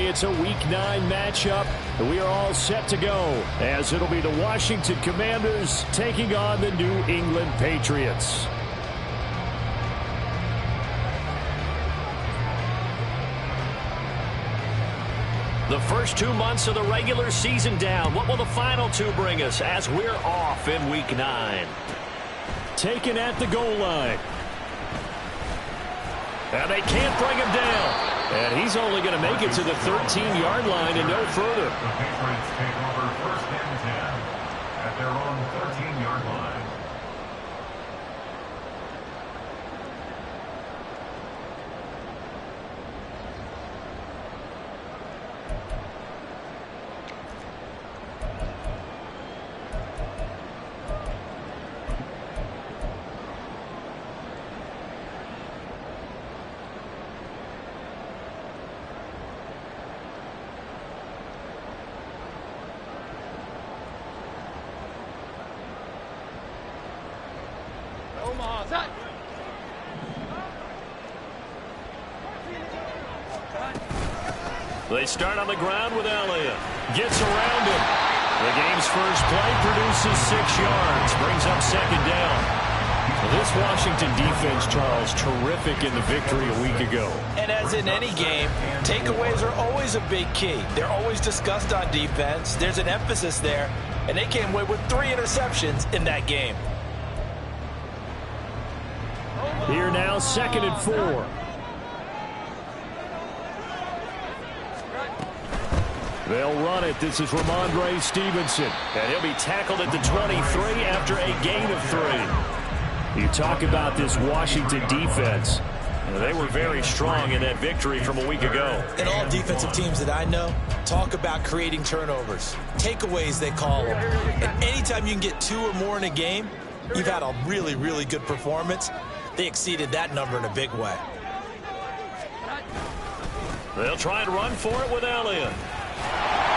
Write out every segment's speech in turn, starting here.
it's a Week 9 matchup. And we are all set to go as it'll be the Washington Commanders taking on the New England Patriots. The first 2 months of the regular season down. What will the final 2 bring us as we're off in Week 9? Taken at the goal line. And they can't bring him down. And he's only going to make it to the 13-yard line and no further. The Patriots take over first and 10 at their own 13-yard line. They start on the ground with Elliott. Gets around him. The game's first play produces 6 yards. Brings up second down. This Washington defense, Charles, terrific in the victory a week ago. And as in any game, takeaways are always a big key. They're always discussed on defense. There's an emphasis there. And they came away with 3 interceptions in that game. Here now, 2nd and 4. They'll run it. This is Ramondre Stevenson. And he'll be tackled at the 23 after a gain of 3. You talk about this Washington defense. They were very strong in that victory from a week ago. And all defensive teams that I know talk about creating turnovers. Takeaways, they call them. And anytime you can get 2 or more in a game, you've had a really, really good performance. They exceeded that number in a big way. They'll try and run for it with Elliott.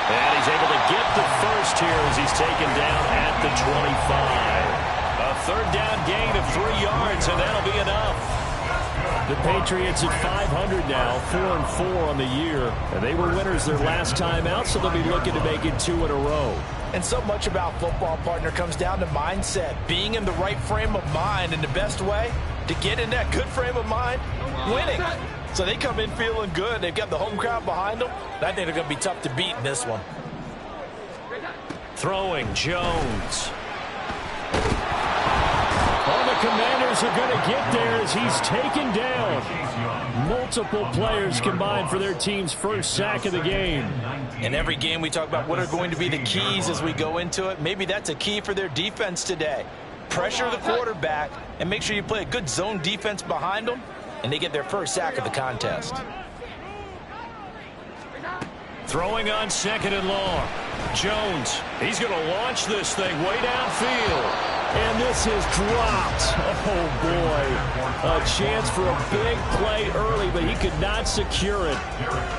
And he's able to get the first here as he's taken down at the 25. A 3rd down gain of 3 yards, and that'll be enough. The Patriots at 500 now, 4-4 on the year. And they were winners their last time out, so they'll be looking to make it 2 in a row. And so much about football, partner, comes down to mindset. Being in the right frame of mind, and the best way to get in that good frame of mind, winning. So they come in feeling good. They've got the home crowd behind them. I think they're going to be tough to beat in this one. Throwing Jones. Oh, the Commanders are going to get there as he's taken down. Multiple players combined for their team's first sack of the game. In every game we talk about what are going to be the keys as we go into it. Maybe that's a key for their defense today. Pressure the quarterback and make sure you play a good zone defense behind them, and they get their first sack of the contest. Throwing on 2nd and long. Jones, he's going to launch this thing way downfield. And this is dropped. Oh, boy. A chance for a big play early, but he could not secure it.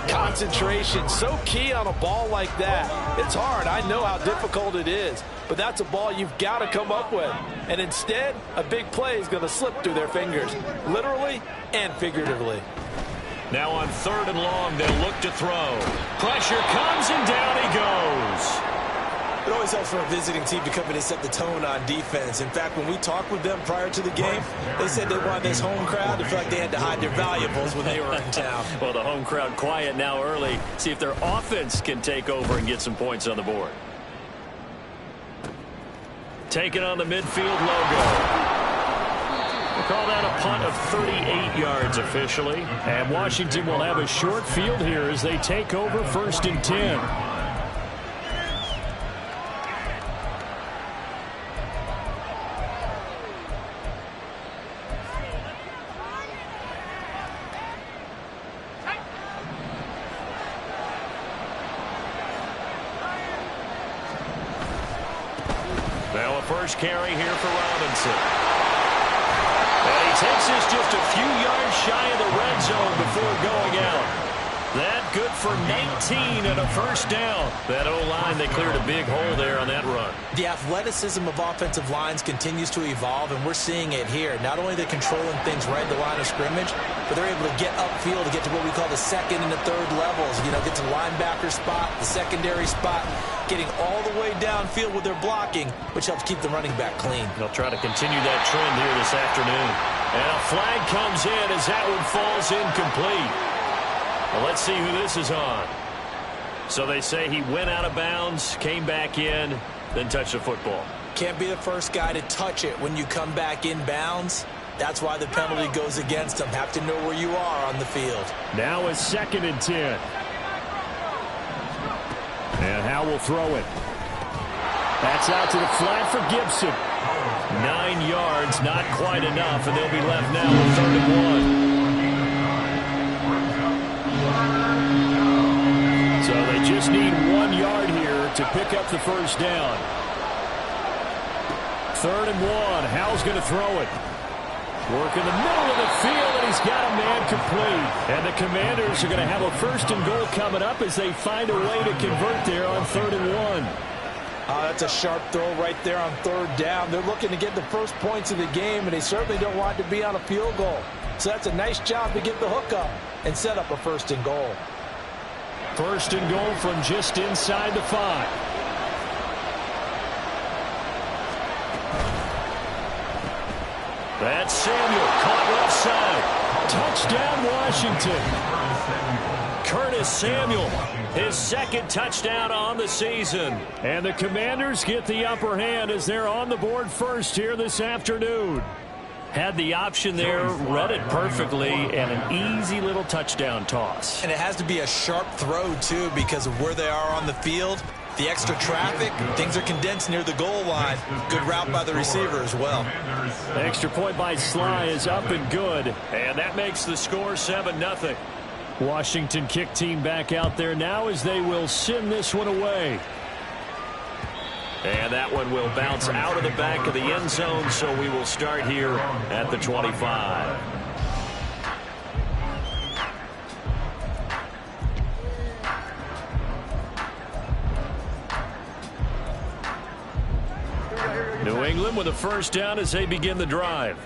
Concentration, so key on a ball like that. It's hard. I know how difficult it is. But that's a ball you've got to come up with. And instead, a big play is going to slip through their fingers, literally and figuratively. Now on 3rd and long, they'll look to throw. Pressure comes, and down he goes. It always helps for a visiting team to come in and set the tone on defense. In fact, when we talked with them prior to the game, they said they wanted this home crowd to feel like they had to hide their valuables when they were in town. Well, the home crowd quiet now early. See if their offense can take over and get some points on the board. Taking on the midfield logo. We'll call that a punt of 38 yards officially. And Washington will have a short field here as they take over 1st and 10. Now a first carry here for Robinson. And he takes this just a few yards shy of the red zone before going out. That good for 19 and a first down. That O-line, they cleared a big hole there on that run. The athleticism of offensive lines continues to evolve, and we're seeing it here. Not only are they controlling things right at the line of scrimmage, but they're able to get upfield to get to what we call the second and the third levels. You know, get to the linebacker spot, the secondary spot, getting all the way downfield with their blocking, which helps keep the running back clean. They'll try to continue that trend here this afternoon. And a flag comes in as that one falls incomplete. Well, let's see who this is on. So they say he went out of bounds, came back in, then touched the football. Can't be the first guy to touch it when you come back in bounds. That's why the penalty goes against him. Have to know where you are on the field. Now it's 2nd and 10. And Howe will throw it. That's out to the flat for Gibson. 9 yards, not quite enough, and they'll be left now with 3rd and 1. So they just need 1 yard here to pick up the first down. 3rd and 1. Howell's going to throw it. Work in the middle of the field, and he's got a man complete. And the Commanders are going to have a 1st and goal coming up as they find a way to convert there on 3rd and 1. That's a sharp throw right there on 3rd down. They're looking to get the first points of the game, and they certainly don't want it to be on a field goal. So that's a nice job to get the hook up and set up a 1st and goal. 1st and goal from just inside the 5. That's Samuel, caught left side. Touchdown, Washington. Curtis Samuel, his 2nd touchdown on the season. And the Commanders get the upper hand as they're on the board first here this afternoon. Had the option there, read it perfectly, and an easy little touchdown toss. And it has to be a sharp throw, too, because of where they are on the field. The extra traffic, things are condensed near the goal line. Good route by the receiver as well. The extra point by Sly is up and good. And that makes the score 7-0. Washington kick team back out there now as they will send this one away. And that one will bounce out of the back of the end zone, so we will start here at the 25. New England with a 1st down as they begin the drive.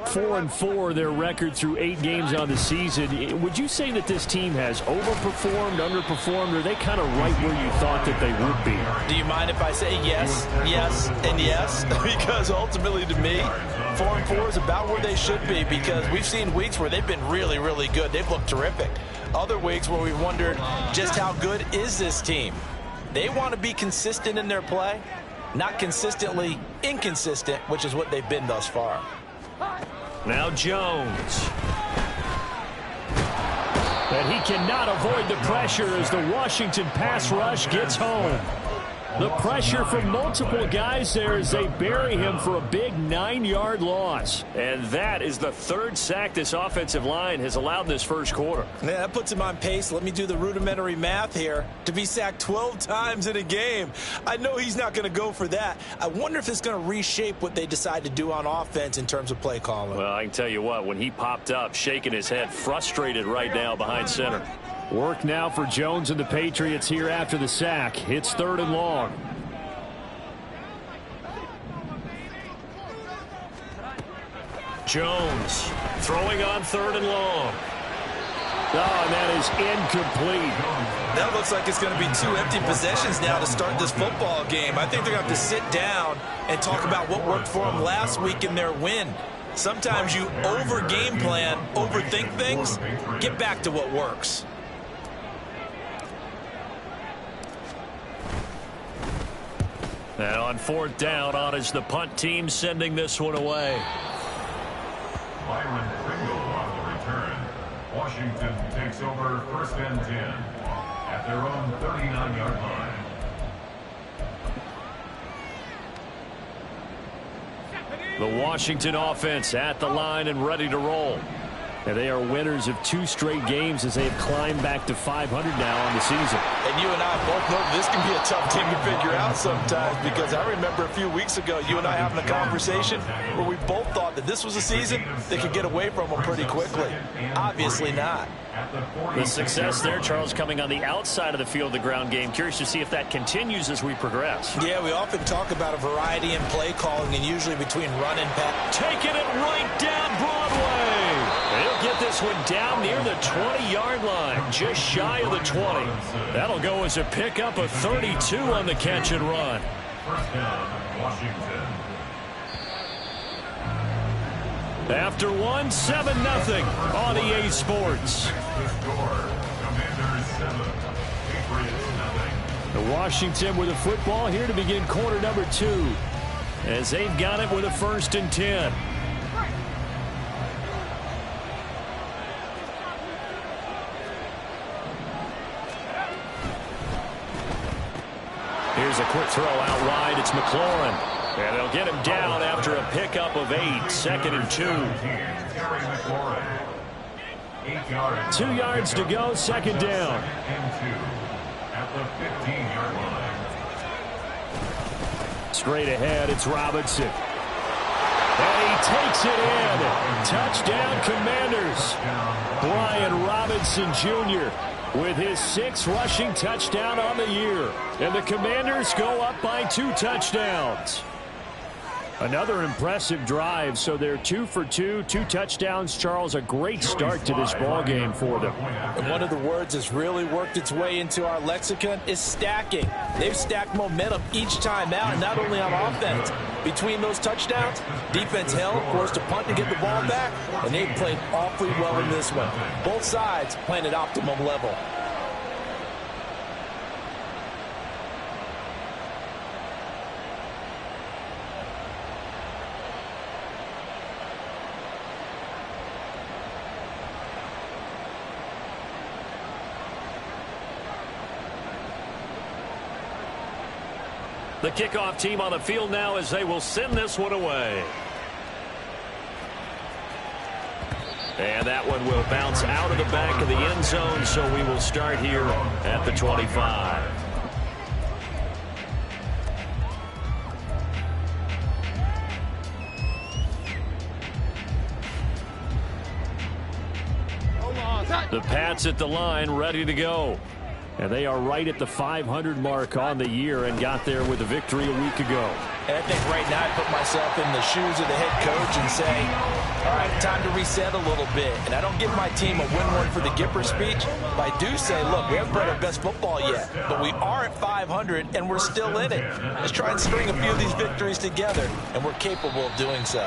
4-4 their record through 8 games on the season. Would you say that this team has overperformed, underperformed, or are they kind of right where you thought that they would be? Do you mind if I say yes, yes, and yes? Because ultimately to me, 4-4 is about where they should be, because we've seen weeks where they've been really, really good. They've looked terrific. Other weeks where we've wondered just how good is this team. They want to be consistent in their play, not consistently inconsistent, which is what they've been thus far. Now Jones. And he cannot avoid the pressure as the Washington pass rush gets home. The pressure from multiple guys there as they bury him for a big 9-yard loss. And that is the 3rd sack this offensive line has allowed in this first quarter. Yeah, that puts him on pace. Let me do the rudimentary math here. To be sacked 12 times in a game. I know he's not going to go for that. I wonder if it's going to reshape what they decide to do on offense in terms of play calling. Well, I can tell you what, when he popped up, shaking his head, frustrated right now behind center. Work now for Jones and the Patriots here after the sack. It's 3rd and long. Jones throwing on 3rd and long. Oh, and that is incomplete. That looks like it's going to be 2 empty possessions now to start this football game. I think they're going to have to sit down and talk about what worked for them last week in their win. Sometimes you over-game plan, overthink things, get back to what works. And on 4th down, on is the punt team sending this one away. Byron Pringle on the return. Washington takes over 1st and 10 at their own 39-yard line. The Washington offense at the line and ready to roll. And they are winners of 2 straight games as they have climbed back to 500 now on the season. And you and I both know this can be a tough team to figure out sometimes, because I remember a few weeks ago you and I having a conversation where we both thought that this was a season they could get away from them pretty quickly. Obviously not. The success there, Charles, coming on the outside of the field, the ground game. Curious to see if that continues as we progress. Yeah, we often talk about a variety in play calling, and usually between run and pass. Taking it right down Broadway. They'll get this one down near the 20-yard line, just shy of the 20. That'll go as a pickup of 32 on the catch and run. First down, Washington. After 1, 7-0 on EA Sports. The score, Commanders 7, Patriots 0. The Washington with the football here to begin quarter number 2, as they've got it with a 1st and 10. Here's a quick throw out wide. It's McLaurin. And they'll get him down after a pickup of 8, 2nd and 2. Terry McLaurin. 8 yards. 2 yards to go, 2nd down. And 2 at the 15-yard line. Straight ahead, it's Robinson. And he takes it in. Touchdown, Commanders. Brian Robinson Jr. with his 6th rushing touchdown on the year. And the Commanders go up by 2 touchdowns. Another impressive drive, so they're 2 for 2, 2 touchdowns. Charles, a great start to this ball game for them. And one of the words that's really worked its way into our lexicon is stacking. They've stacked momentum each time out, and not only on offense. Between those touchdowns, defense held, forced to punt to get the ball back, and they've played awfully well in this one. Both sides playing at optimum level. The kickoff team on the field now as they will send this one away. And that one will bounce out of the back of the end zone, so we will start here at the 25. The Pats at the line, ready to go. And they are right at the 500 mark on the year and got there with a victory a week ago. And I think right now I put myself in the shoes of the head coach and say, all right, time to reset a little bit. And I don't give my team a win one for the Gipper speech, but I do say, look, we haven't played our best football yet, but we are at 500 and we're still in it. Let's try and string a few of these victories together, and we're capable of doing so.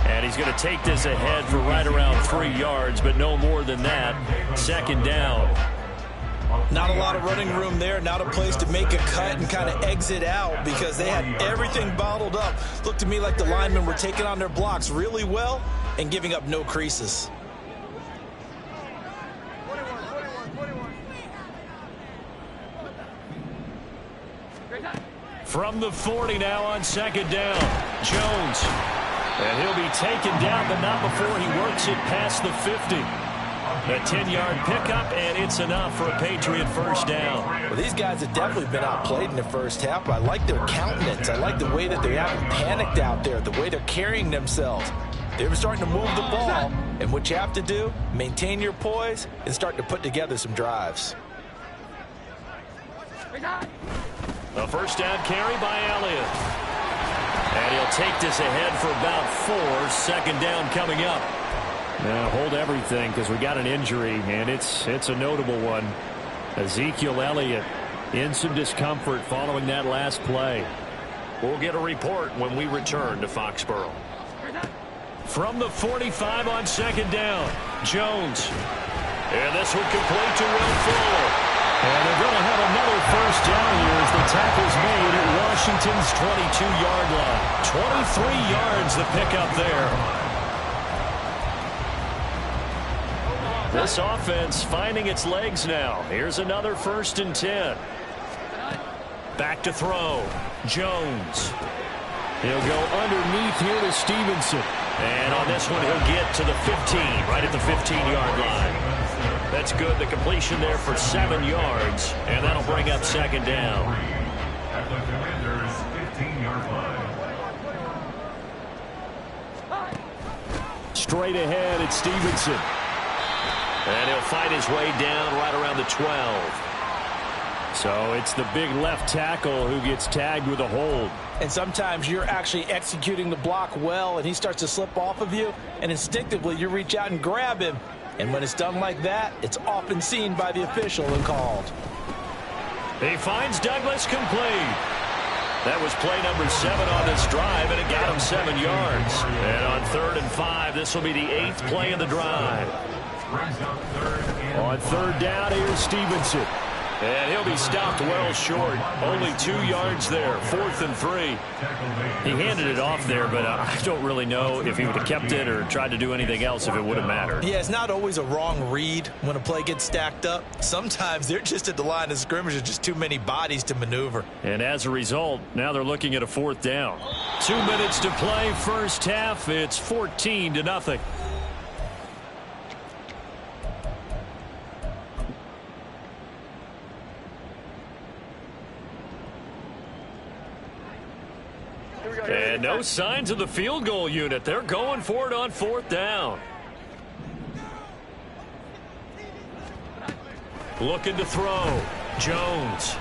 And he's going to take this ahead for right around 3 yards, but no more than that. 2nd down. Not a lot of running room there, not a place to make a cut and kind of exit out because they had everything bottled up. Looked to me like the linemen were taking on their blocks really well and giving up no creases. From the 40 now on 2nd down, Jones. And he'll be taken down, but not before he works it past the 50. A 10-yard pickup, and it's enough for a Patriot 1st down. Well, these guys have definitely been outplayed in the first half, but I like their countenance. I like the way that they haven't panicked out there, the way they're carrying themselves. They're starting to move the ball, and what you have to do, maintain your poise and start to put together some drives. A 1st down carry by Elliott. And he'll take this ahead for about 4. 2nd down coming up. Now hold everything because we got an injury, and it's a notable one. Ezekiel Elliott in some discomfort following that last play. We'll get a report when we return to Foxborough. From the 45 on 2nd down, Jones. And this one complete to Will Fuller. And they're going to have another 1st down here as the tackle's made at Washington's 22-yard line. 23 yards the pickup there. This offense finding its legs now. Here's another 1st and 10. Back to throw. Jones. He'll go underneath here to Stevenson. And on this one, he'll get to the 15, right at the 15-yard line. That's good. The completion there for 7 yards, and that'll bring up second down. At the Commanders' 15-yard line. Straight ahead, it's Stevenson. And he'll fight his way down right around the 12. So it's the big left tackle who gets tagged with a hold. And sometimes you're actually executing the block well, and he starts to slip off of you, and instinctively you reach out and grab him. And when it's done like that, it's often seen by the official and called. He finds Douglas complete. That was play number 7 on this drive, and it got him 7 yards. And on 3rd and 5, this will be the 8th play of the drive. On 3rd down, here's Stevenson. And he'll be stopped well short. Only 2 yards there. 4th and 3. He handed it off there, but I don't really know if he would have kept it or tried to do anything else if it would have mattered. Yeah, it's not always a wrong read when a play gets stacked up. Sometimes they're just at the line of scrimmage. There's just too many bodies to maneuver. And as a result, now they're looking at a 4th down. 2 minutes to play first half. It's 14-0. And no signs of the field goal unit. They're going for it on 4th down. Looking to throw. Jones.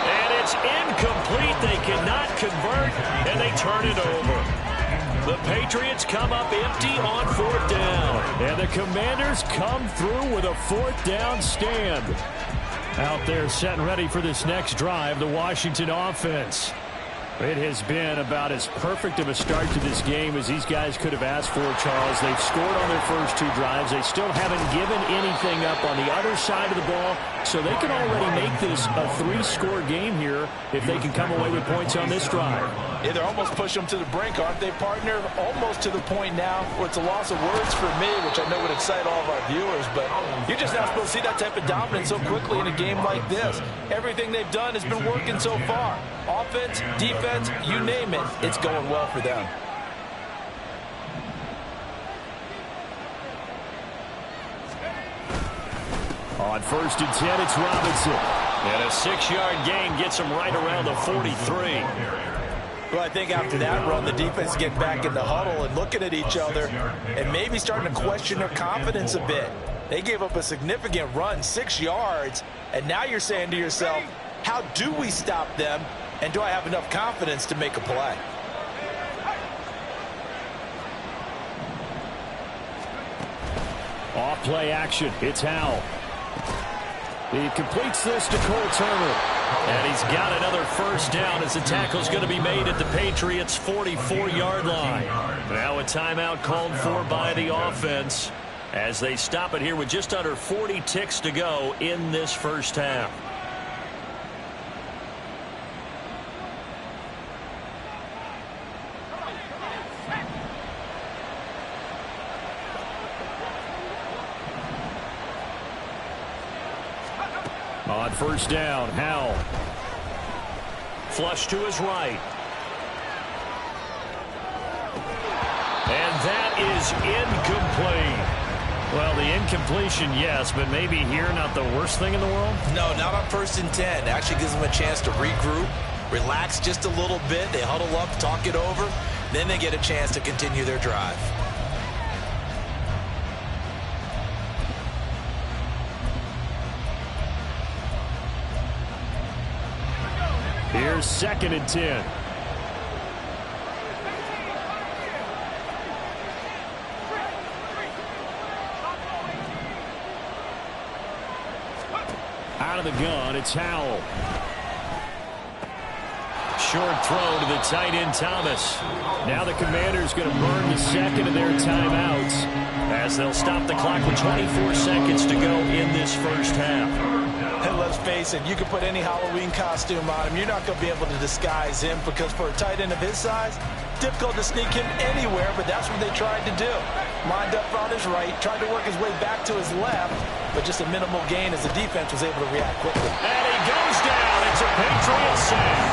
And it's incomplete. They cannot convert, and they turn it over. The Patriots come up empty on 4th down. And the Commanders come through with a 4th down stand. Out there set and ready for this next drive, the Washington offense. It has been about as perfect of a start to this game as these guys could have asked for, Charles. They've scored on their first 2 drives. They still haven't given anything up on the other side of the ball, so they can already make this a 3-score game here if they can come away with points on this drive. Yeah, they're almost pushing them to the brink, aren't they, partner? Almost to the point now where it's a loss of words for me, which I know would excite all of our viewers, but you're just not supposed to see that type of dominance so quickly in a game like this. Everything they've done has been working so far. Offense, defense, you name it, it's going well for them. On 1st and 10, it's Robinson. And a 6-yard gain gets him right around the 43. Well, I think after that run, the defense get back in the huddle and looking at each other and maybe starting to question their confidence a bit. They gave up a significant run, 6 yards, and now you're saying to yourself, how do we stop them, and do I have enough confidence to make a play? Off play action. It's Howell. He completes this to Cole Turner. And he's got another first down as the tackle's going to be made at the Patriots' 44-yard line. Now a timeout called for by the offense as they stop it here with just under 40 ticks to go in this first half. On 1st down, Howell. Flush to his right. And that is incomplete. Well, the incompletion, yes, but maybe here not the worst thing in the world? No, not on 1st and 10. It actually gives them a chance to regroup, relax just a little bit. They huddle up, talk it over. Then they get a chance to continue their drive. Here's 2nd and 10. Out of the gun, it's Howell. Short throw to the tight end, Thomas. Now the Commanders going to burn the 2nd of their timeouts as they'll stop the clock with 24 seconds to go in this first half. And let's face it, you can put any Halloween costume on him. You're not going to be able to disguise him because for a tight end of his size, difficult to sneak him anywhere, but that's what they tried to do. Lined up on his right, tried to work his way back to his left, but just a minimal gain as the defense was able to react quickly. And he goes down. It's a Patriot sack.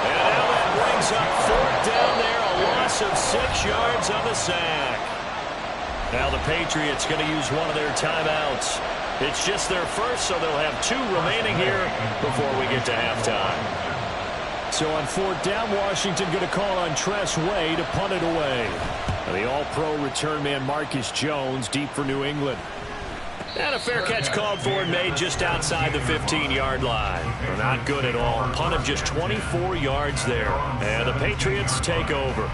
And now that brings up 4th down there, a loss loss of 6 yards on the sack. Now the Patriots going to use one of their timeouts. It's just their first, so they'll have 2 remaining here before we get to halftime. So on 4th down, Washington going to call on Tress Way to punt it away. And the all-pro return man Marcus Jones deep for New England. And a fair catch called for and made just outside the 15-yard line. They're not good at all. Punt of just 24 yards there. And the Patriots take over.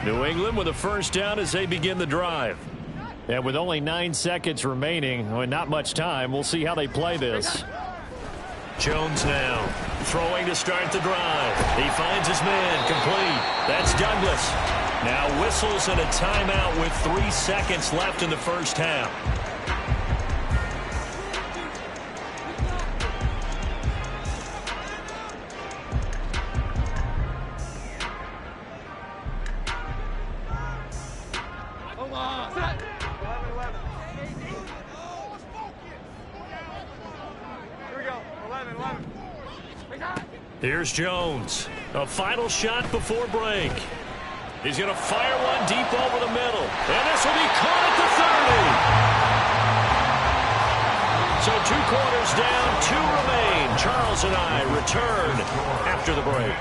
New England with a first down as they begin the drive. And with only 9 seconds remaining, not much time, we'll see how they play this. Jones now throwing to start the drive. He finds his man complete. That's Douglas. Now whistles and a timeout with 3 seconds left in the first half. Here's Jones. A final shot before break. He's going to fire one deep over the middle. And this will be caught at the 30. So 2 quarters down, 2 remain. Charles and I return after the break.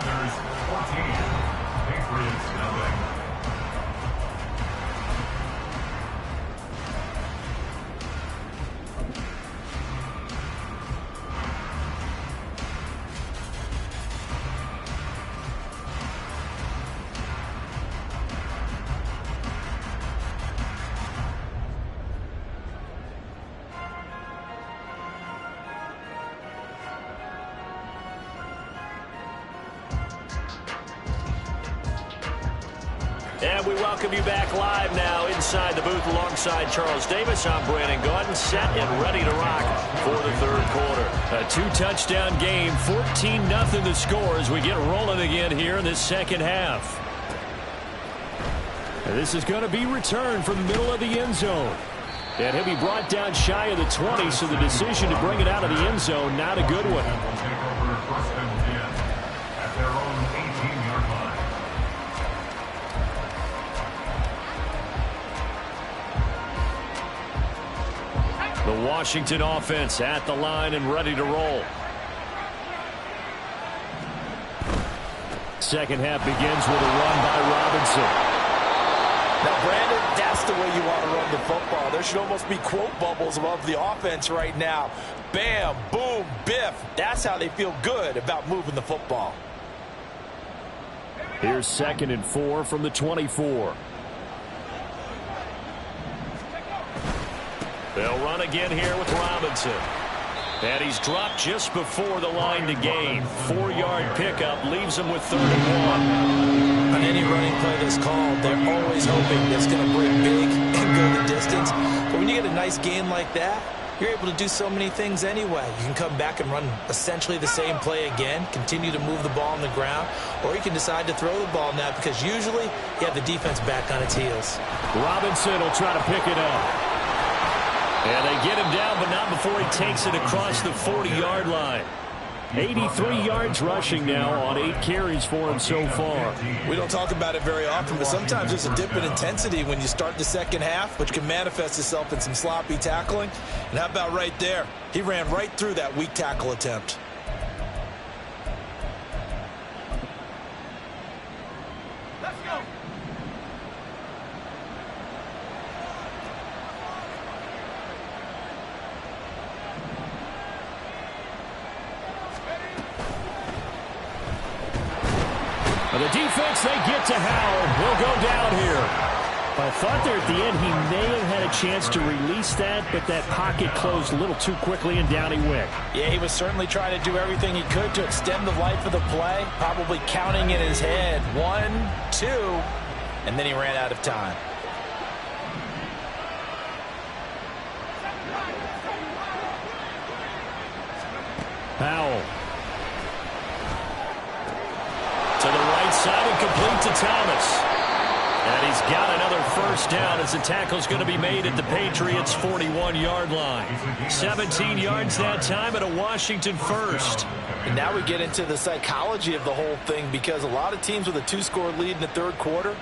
And we welcome you back live now inside the booth alongside Charles Davis. I'm Brandon Gaudin, set and ready to rock for the 3rd quarter. A 2-touchdown game, 14-0 the score as we get rolling again here in this second half. And this is going to be returned from the middle of the end zone. And he'll be brought down shy of the 20, so the decision to bring it out of the end zone, not a good one. The Washington offense at the line and ready to roll. Second half begins with a run by Robinson. Now, Brandon, that's the way you want to run the football. There should almost be quote bubbles above the offense right now. Bam, boom, biff. That's how they feel good about moving the football. Here's 2nd and 4 from the 24. They'll run again here with Robinson. And he's dropped just before the line to gain. 4-yard pickup leaves him with 31. On any running play that's called, they're always hoping that's going to break big and go the distance. But when you get a nice gain like that, you're able to do so many things anyway. You can come back and run essentially the same play again, continue to move the ball on the ground, or you can decide to throw the ball now because usually you have the defense back on its heels. Robinson will try to pick it up. And they get him down, but not before he takes it across the 40-yard line. 83 yards rushing now on 8 carries for him so far. We don't talk about it very often, but sometimes there's a dip in intensity when you start the second half, which can manifest itself in some sloppy tackling. And how about right there? He ran right through that weak tackle attempt. The defense, they get to Howard. He'll go down here. I thought there at the end he may have had a chance to release that, but that pocket closed a little too quickly, and down he went. Yeah, he was certainly trying to do everything he could to extend the life of the play, probably counting in his head 1, 2, and then he ran out of time. Powell. To the right side and complete to Thomas. And he's got another first down as the tackle's going to be made at the Patriots' 41-yard line. 17 yards that time and a Washington first. And now we get into the psychology of the whole thing, because a lot of teams with a 2-score lead in the third quarter,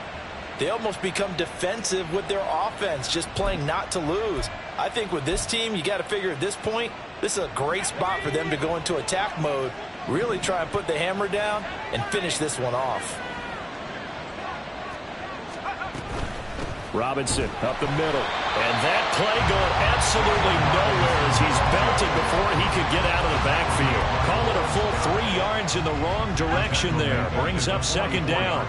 they almost become defensive with their offense, just playing not to lose. I think with this team, you got to figure at this point, this is a great spot for them to go into attack mode, really try and put the hammer down and finish this one off. Robinson up the middle. And that play going absolutely nowhere as he's belted before he could get out of the backfield. Call it a full 3 yards in the wrong direction there. Brings up second down.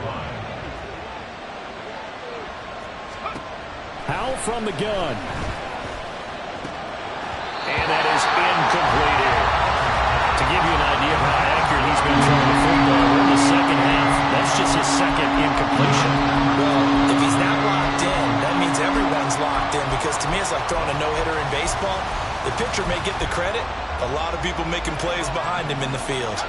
Howell from the gun. And that is incomplete here. To give you an idea of how accurate he's been throwing the football in the second half, that's just his second incompletion. Well, if he's not locked in, that means everyone's locked in, because to me it's like throwing a no-hitter in baseball. The pitcher may get the credit, a lot of people making plays behind him in the field.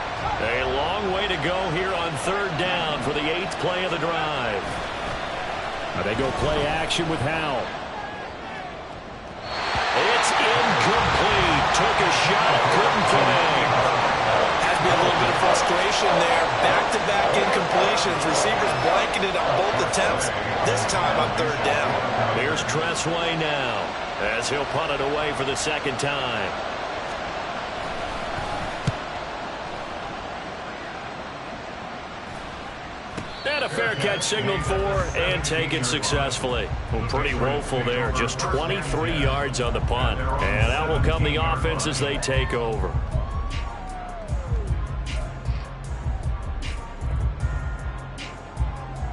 A long way to go here on third down for the 8th play of the drive. Now they go play action with Howell. It's incomplete. Took a shot, couldn't connect. Has to be a little bit of frustration there. Back-to-back incompletions. Receivers blanketed on both attempts. This time on third down. Here's Tressway now as he'll punt it away for the second time. And a fair catch signaled for and taken successfully. Well, pretty woeful there. Just 23 yards on the punt. And out will come the offense as they take over.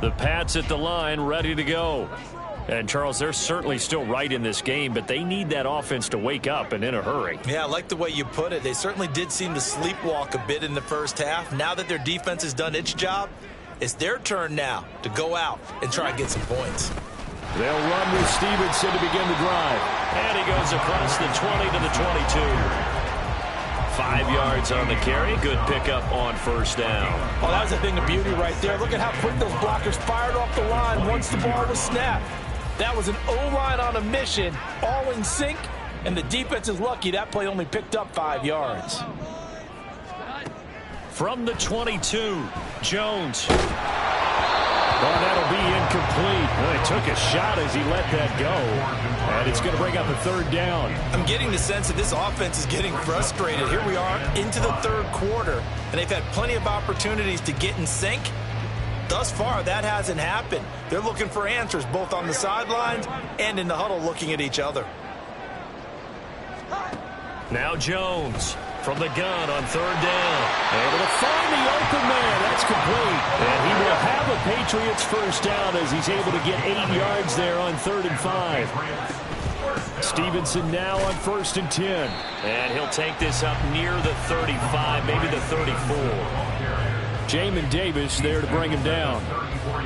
The Pats at the line, ready to go. And, Charles, they're certainly still right in this game, but they need that offense to wake up and in a hurry. Yeah, I like the way you put it. They certainly did seem to sleepwalk a bit in the first half. Now that their defense has done its job, it's their turn now to go out and try and get some points. They'll run with Stevenson to begin the drive. And he goes across the 20 to the 22. 5 yards on the carry. Good pickup on first down. Oh, that was a thing of beauty right there. Look at how quick those blockers fired off the line once the ball was snapped. That was an O-line on a mission, all in sync, and the defense is lucky that play only picked up 5 yards. From the 22, Jones. Oh, that'll be incomplete. Well, he took a shot as he let that go. And it's going to bring up a third down. I'm getting the sense that this offense is getting frustrated. Here we are into the third quarter, and they've had plenty of opportunities to get in sync. Thus far, that hasn't happened. They're looking for answers both on the sidelines and in the huddle looking at each other. Now Jones from the gun on third down. Able to find the open man. That's complete. And he will have a Patriots first down as he's able to get 8 yards there on 3rd and 5. Stevenson now on 1st and 10. And he'll take this up near the 35, maybe the 34. Jamin Davis there to bring him down.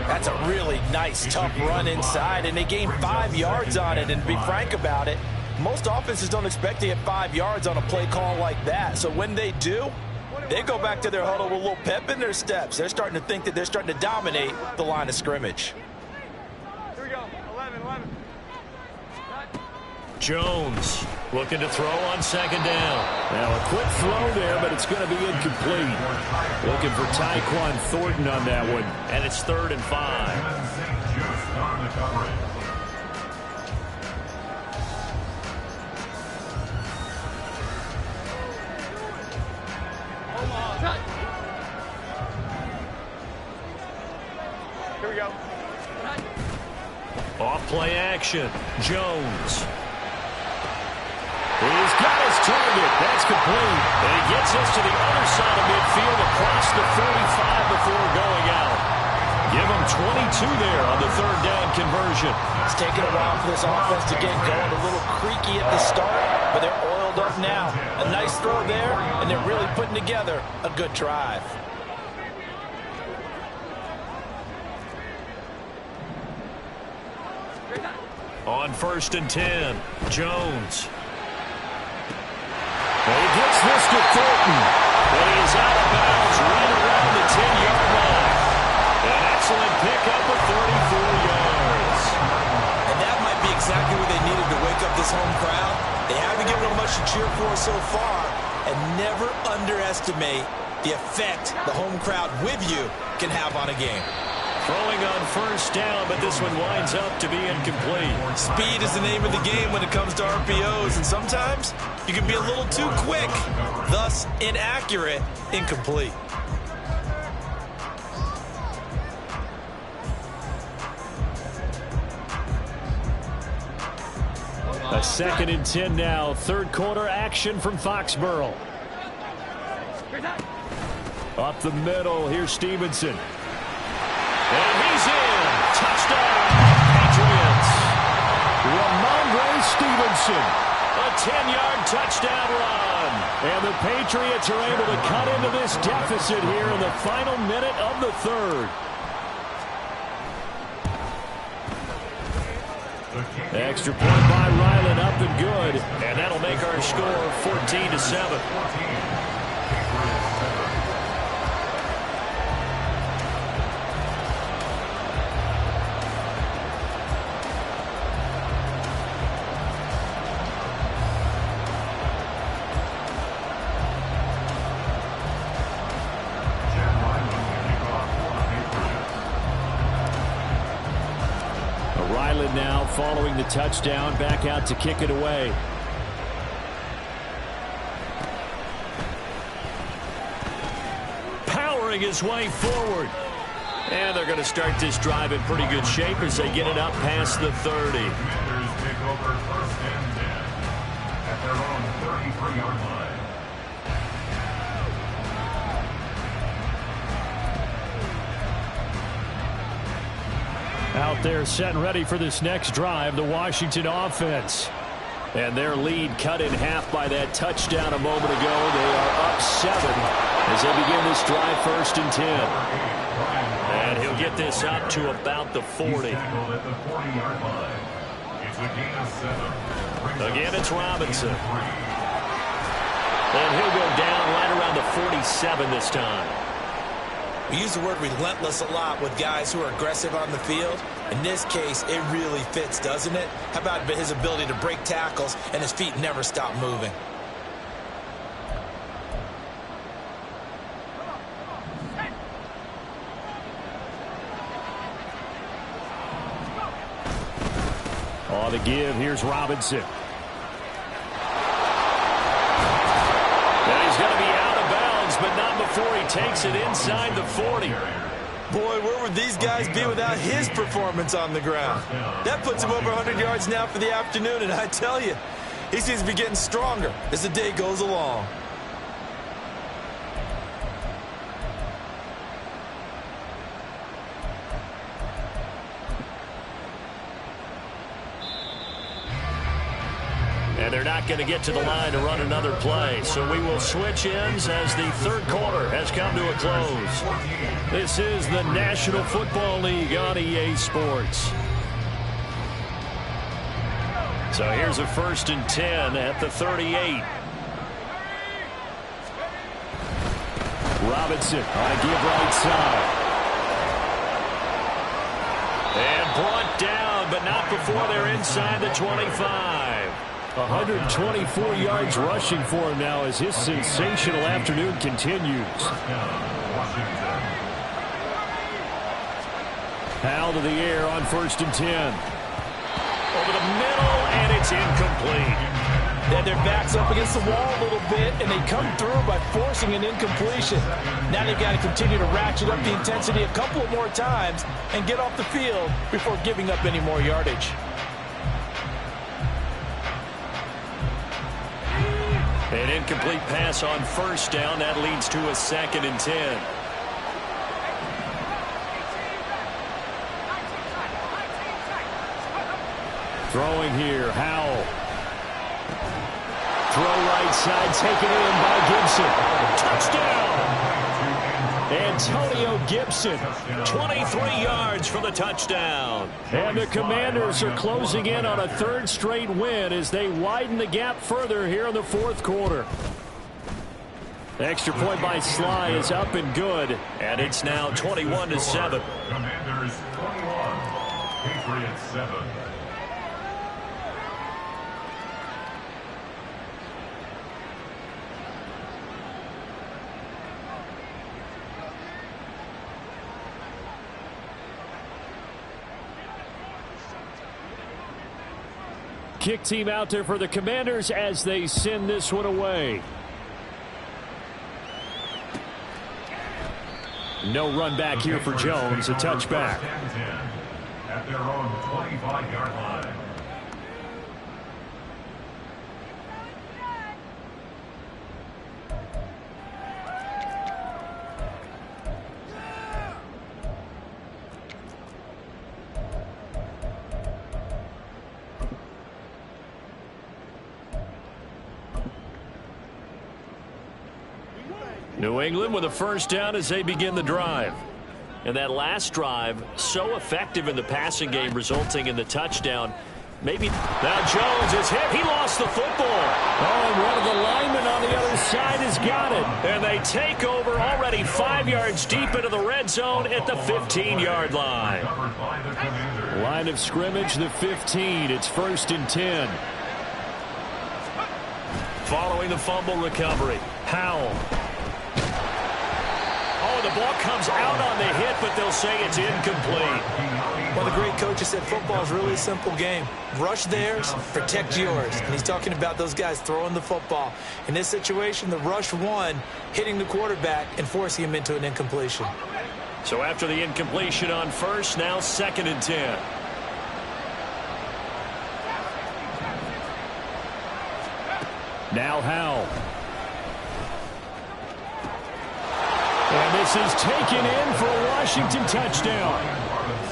That's a really nice, tough run inside, and they gained 5 yards on it. And to be frank about it, most offenses don't expect to get 5 yards on a play call like that. So when they do, they go back to their huddle with a little pep in their steps. They're starting to think that they're starting to dominate the line of scrimmage. Here we go, 11. Jones looking to throw on second down. Now a quick throw there, but it's going to be incomplete. Looking for Tyquan Thornton on that one. And it's 3rd and 5. Here we go. Off play action. Jones. He's got his target. That's complete. And he gets us to the other side of midfield across the 45 before going out. Give him 22 there on the 3rd down conversion. It's taken a while for this offense to get going. A little creaky at the start, but they're oiled up now. A nice throw there, and they're really putting together a good drive. On 1st and 10, Jones. Well, he gets this to Thornton, but he is out of bounds right around the 10-yard line. An excellent pickup of 34 yards. this home crowd. They haven't given them much to cheer for so far, and never underestimate the effect the home crowd with you can have on a game. Throwing on first down, but this one winds up to be incomplete. Speed is the name of the game when it comes to RPOs, and sometimes you can be a little too quick, thus inaccurate, incomplete. A 2nd and 10 now. Third quarter action from Foxborough. Up the middle, here's Stevenson. And he's in. Touchdown, Patriots. Ramondre Stevenson. A 10-yard touchdown run. And the Patriots are able to cut into this deficit here in the final minute of the third. Extra point by Ryland, up and good. And that'll make our score 14-7. Now following the touchdown, back out to kick it away. Powering his way forward. And they're going to start this drive in pretty good shape as they get it up past the 30. Commanders take over 1st and 10 at their own 33-yard line. Out there set and ready for this next drive, the Washington offense. And their lead cut in half by that touchdown a moment ago. They are up 7 as they begin this drive 1st and 10. And he'll get this up to about the 40. At the 40-yard line. It's a gain of 7. Again, it's Robinson. And he'll go down right around the 47 this time. We use the word relentless a lot with guys who are aggressive on the field. In this case, it really fits, doesn't it? How about his ability to break tackles and his feet never stop moving? On the give, here's Robinson. And he's going to be out of bounds, but not before he takes it inside the 40. Boy, where would these guys be without his performance on the ground? That puts him over 100 yards now for the afternoon, and I tell you, he seems to be getting stronger as the day goes along. And they're not going to get to the line to run another play. So we will switch ends as the third quarter has come to a close. This is the National Football League on EA Sports. So here's a 1st and 10 at the 38. Robinson on a give right side. And brought down, but not before they're inside the 25. 124 yards rushing for him now as his sensational afternoon continues. Howell to the air on 1st and 10. Over the middle, and it's incomplete. Then their back's up against the wall a little bit, and they come through by forcing an incompletion. Now they've got to continue to ratchet up the intensity a couple of more times and get off the field before giving up any more yardage. An incomplete pass on 1st down. That leads to a 2nd and 10. Throwing here, Howell. Throw right side, taken in by Gibson. Touchdown! Antonio Gibson, 23 yards for the touchdown. And the Commanders are closing in on a 3rd straight win as they widen the gap further here in the 4th quarter. The extra point by Sly is up and good, and it's now 21-7. Commanders 21, Patriots 7. kick team out there for the Commanders as they send this one away. No run back here for Jones, a touchback. At their own 25-yard line. New England with a first down as they begin the drive. And that last drive, so effective in the passing game, resulting in the touchdown. Maybe now Jones is hit. He lost the football. Oh, and one of the linemen on the other side has got it. And they take over already 5 yards deep into the red zone at the 15-yard line. Line of scrimmage, the 15. It's 1st and 10. Following the fumble recovery, Howell. Oh, the ball comes out on the hit, but they'll say it's incomplete. Well, the great coach has said football is really a simple game. Rush theirs, protect yours. And he's talking about those guys throwing the football. In this situation, the rush won, hitting the quarterback and forcing him into an incompletion. So after the incompletion on first, now 2nd and 10. Now Howell. And this is taken in for a Washington touchdown.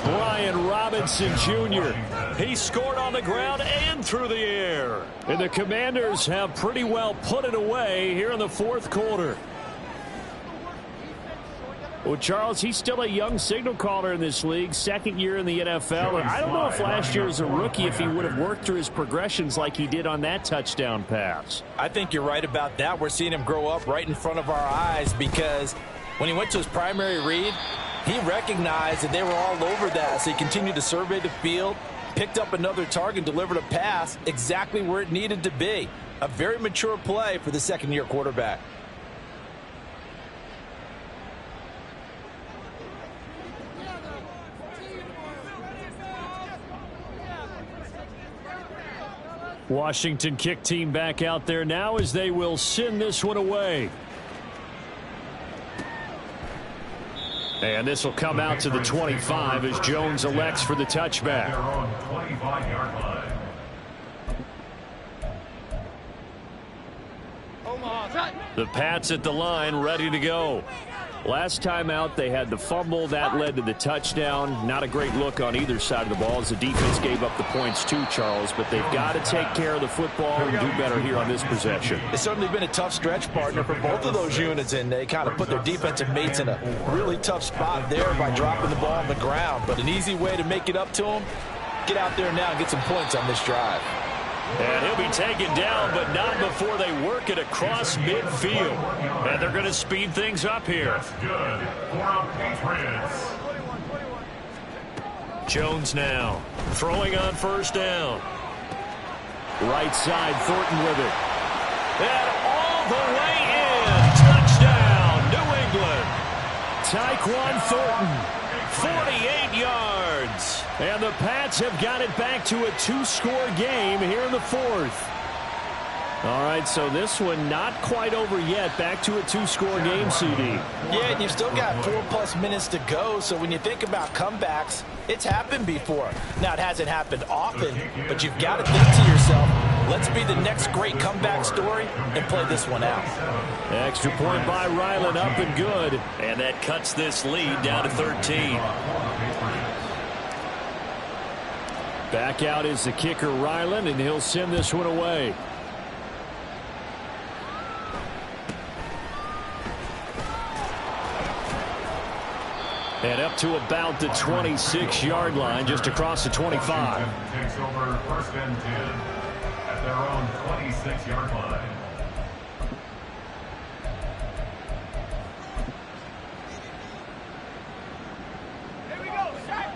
Brian Robinson Jr. He scored on the ground and through the air. And the Commanders have pretty well put it away here in the 4th quarter. Well, Charles, he's still a young signal caller in this league, 2nd year in the NFL. And I don't know if last year as a rookie if he would have worked through his progressions like he did on that touchdown pass. I think you're right about that. We're seeing him grow up right in front of our eyes because when he went to his primary read, he recognized that they were all over that. So he continued to survey the field, picked up another target, delivered a pass exactly where it needed to be. A very mature play for the 2nd-year quarterback. Washington kick team back out there now as they will send this one away. And this will come out to the 25 as Jones elects for the touchback. The Pats at the line, ready to go. Last time out, they had the fumble. That led to the touchdown. Not a great look on either side of the ball as the defense gave up the points too, Charles. But they've got to take care of the football and do better here on this possession. It's certainly been a tough stretch, partner, for both of those units, and they kind of put their defensive mates in a really tough spot there by dropping the ball on the ground. But an easy way to make it up to them, get out there now and get some points on this drive. And he'll be taken down, but not before they work it across midfield. And they're going to speed things up here. That's good for our Patriots. Jones now throwing on first down. Right side, Thornton with it. And all the way in. Touchdown, New England. Tyquan Thornton. 48 yards. And the Pats have got it back to a 2-score game here in the 4th. All right, so this one not quite over yet. Back to a 2-score game, CD. Yeah, and you've still got 4+ minutes to go. So when you think about comebacks, it's happened before. Now, it hasn't happened often, but you've got to think to yourself, let's be the next great comeback story and play this one out. Extra point by Ryland, up and good. And that cuts this lead down to 13. Back out is the kicker, Ryland, and he'll send this one away. And up to about the 26-yard line, just across the 25. Takes over 1st and 10 at their own 26-yard line.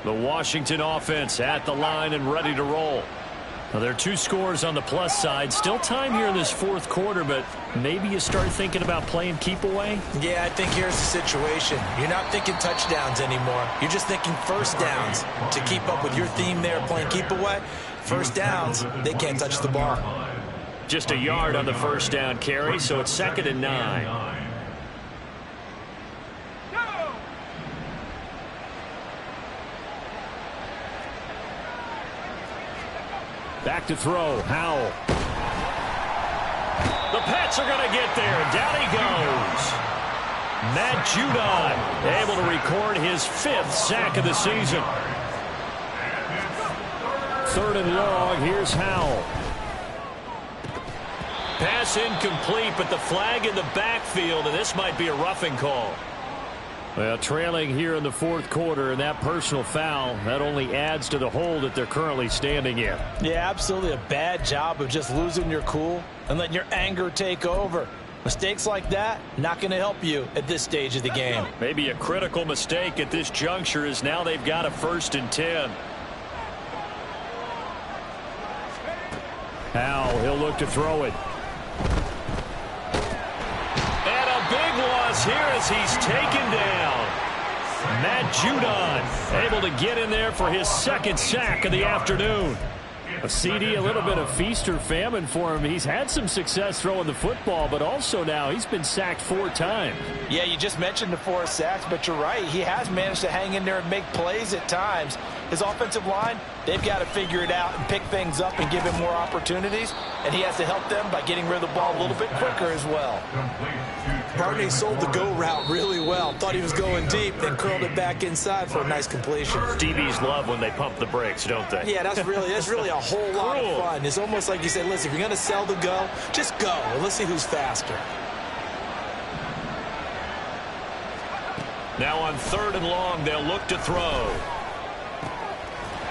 The Washington offense at the line and ready to roll. Now, there are 2 scores on the plus side. Still time here in this 4th quarter, but maybe you start thinking about playing keep away? Yeah, I think here's the situation. You're not thinking touchdowns anymore. You're just thinking first downs to keep up with your theme there, playing keep away. First downs, they can't touch the ball. Just a yard on the first down carry, so it's 2nd and 9. Back to throw, Howell. The Pats are going to get there. Down he goes. Matt Judon able to record his 5th sack of the season. 3rd and long. Here's Howell. Pass incomplete, but the flag in the backfield, and this might be a roughing call. Well, trailing here in the 4th quarter, and that personal foul, that only adds to the hole that they're currently standing in. Yeah, absolutely a bad job of just losing your cool and letting your anger take over. Mistakes like that, not going to help you at this stage of the game. Maybe a critical mistake at this juncture is now they've got a 1st and 10. Howell, he'll look to throw it. And a big loss here as he's taken down. Matt Judon able to get in there for his 2nd sack of the afternoon. A CD, a little bit of feast or famine for him. He's had some success throwing the football, but also now he's been sacked 4 times. Yeah, you just mentioned the 4 sacks, but you're right. He has managed to hang in there and make plays at times. His offensive line, they've got to figure it out and pick things up and give him more opportunities, and he has to help them by getting rid of the ball a little bit quicker as well. Barney sold the go route really well. Thought he was going deep, then curled it back inside for a nice completion. DBs love when they pump the brakes, don't they? Yeah, that's really a whole lot of fun. It's almost like you say, listen, if you're going to sell the go, just go, and let's see who's faster. Now on 3rd and long, they'll look to throw.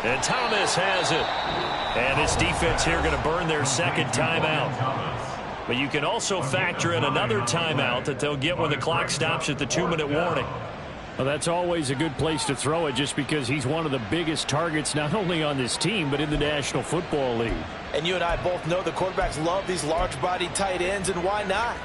And Thomas has it. And his defense here going to burn their 2nd timeout. But you can also factor in another timeout that they'll get when the clock stops at the 2-minute warning. Well, that's always a good place to throw it just because he's one of the biggest targets not only on this team but in the National Football League. And you and I both know the quarterbacks love these large-bodied tight ends, and why not?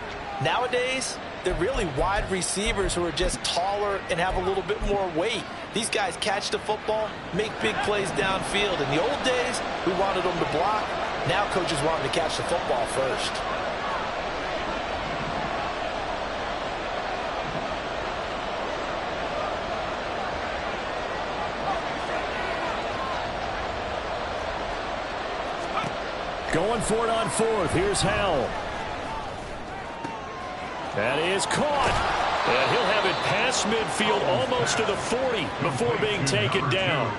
Nowadays, they're really wide receivers who are just taller and have a little bit more weight. These guys catch the football, make big plays downfield. In the old days, we wanted them to block. Now coaches want them to catch the football first. Going for it on 4th. Here's Howell. That is caught. And he'll have it past midfield almost to the 40 before being taken down.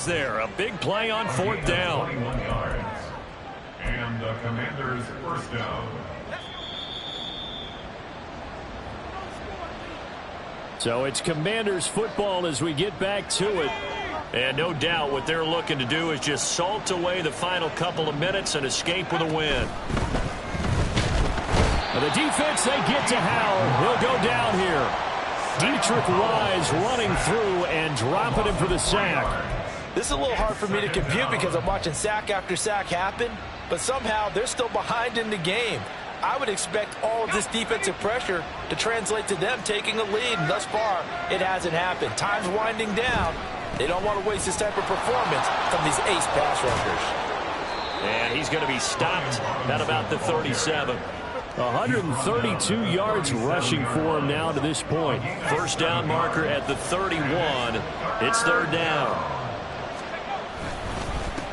There, a big play on 4th down. 21 yards. And the Commanders' 1st down. So it's Commanders football as we get back to it. And no doubt what they're looking to do is just salt away the final couple of minutes and escape with a win. And the defense, they get to Howell. He'll go down here. Dietrich Wise running through and dropping him for the sack. This is a little hard for me to compute because I'm watching sack after sack happen, but somehow they're still behind in the game. I would expect all of this defensive pressure to translate to them taking a lead, and thus far, it hasn't happened. Time's winding down. They don't want to waste this type of performance from these ace pass rushers. And he's going to be stopped at about the 37. 132 yards rushing for him now to this point. 1st down marker at the 31. It's 3rd down.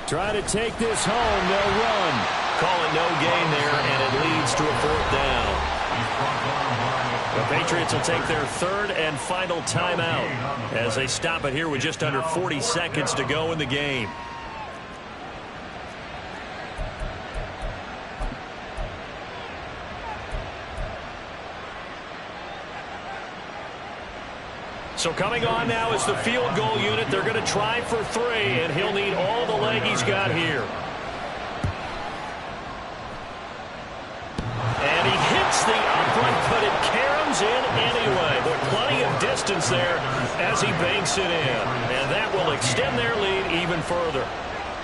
Try to take this home. They'll run. Call it no gain there, and it leads to a 4th down. The Patriots will take their 3rd and final timeout as they stop it here with just under 40 seconds to go in the game. So coming on now is the field goal unit. They're going to try for 3, and he'll need all the leg he's got here. And he hits the upright, but it caroms in anyway. But plenty of distance there as he banks it in. And that will extend their lead even further.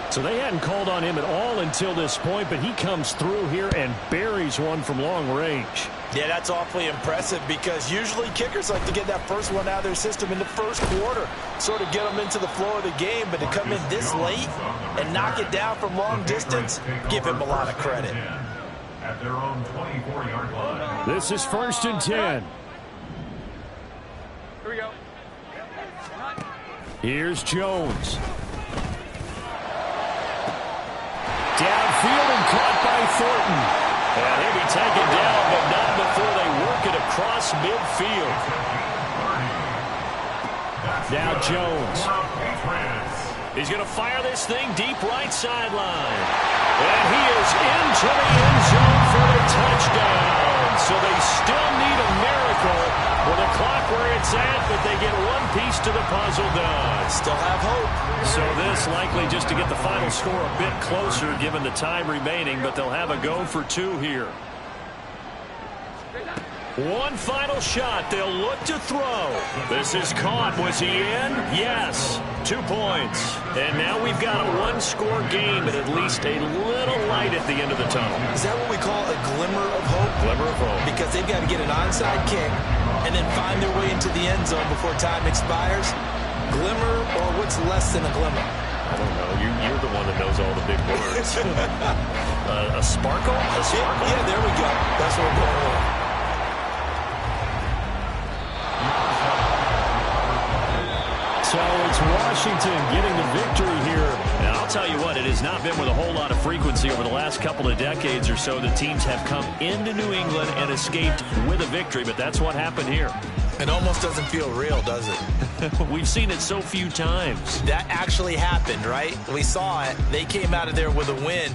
So they hadn't called on him at all until this point, but he comes through here and buries one from long range. Yeah, that's awfully impressive because usually kickers like to get that first one out of their system in the first quarter, sort of get them into the flow of the game, but to come in this late and knock it down from long distance, give him a lot of credit. At their own 24-yard line. This is 1st and 10. Here we go. Here's Jones. Downfield and caught by Thornton. And he'll be taken down, but not before they work it across midfield. Now Jones. He's going to fire this thing deep right sideline. And he is into the end zone for the touchdown. So they still need a miracle with the clock where it's at, but they get one piece to the puzzle done. Still have hope. So this likely just to get the final score a bit closer given the time remaining, but they'll have a go for 2 here. One final shot. They'll look to throw. This is caught. Was he in? Yes. 2 points. And now we've got a one-score game and at least a little light at the end of the tunnel. Is that what we call a glimmer of hope? Glimmer of hope. Because they've got to get an onside kick and then find their way into the end zone before time expires. Glimmer, or what's less than a glimmer? I don't know. You're the one that knows all the big words. A sparkle? A sparkle? Yeah, there we go. That's what we're going with. So it's Washington getting the victory here. And I'll tell you what, it has not been with a whole lot of frequency over the last couple of decades or so that teams have come into New England and escaped with a victory, but that's what happened here. It almost doesn't feel real, does it? We've seen it so few times. That actually happened, right? We saw it. They came out of there with a win.